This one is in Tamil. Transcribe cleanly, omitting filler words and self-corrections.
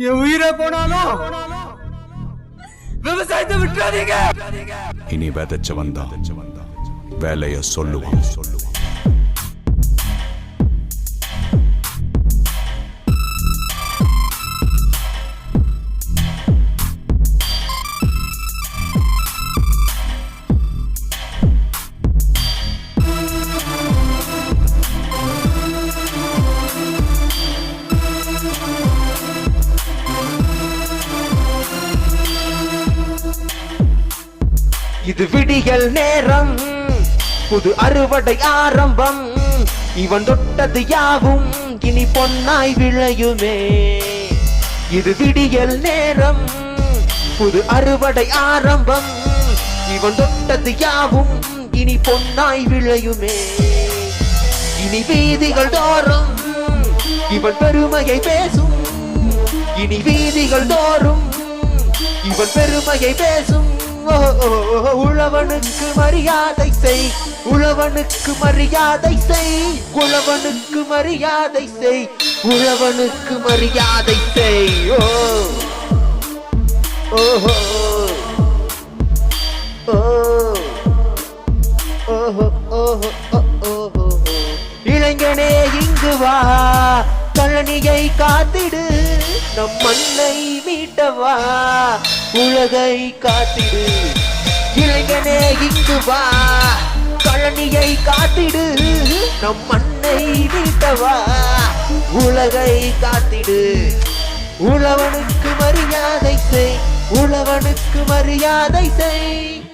என் உயிரை போனாலும் விவசாயத்தை விட்டுறாதீங்க. இனி விதைச்சவன் தான் வேலைய சொல்லுவான். இது விடியல் நேரம், புது அறுவடை ஆரம்பம். இவன் தொட்டது யாவும் இனி பொன்னாய் விளையுமே. இது விடியல் நேரம், புது அறுவடை ஆரம்பம். இவன் தொட்டது யாவும் இனி பொன்னாய் விளையுமே. இனி வீதிகள் தோறும் இவன் பெருமையை பேசும். இனி வீதிகள் தோறும் இவன் பெருமையை பேசும். உழவனுக்கு மரியாதை செய், உழவனுக்கு மரியாதை செய், உழவனுக்கு மரியாதை செய், உழவனுக்கு மரியாதை செய். ஓஹோ இளைஞனே இங்கு வா, கழனியை காத்திடு, நம் மண்ணை மீட்டவா, உலகை காத்திடு. இளைஞனே இங்கு வா, கழனியை காத்திடு, நம் மண்ணை மீட்டவா, உலகை காத்திடு. உழவனுக்கு மரியாதை செய், உழவனுக்கு மரியாதை செய்.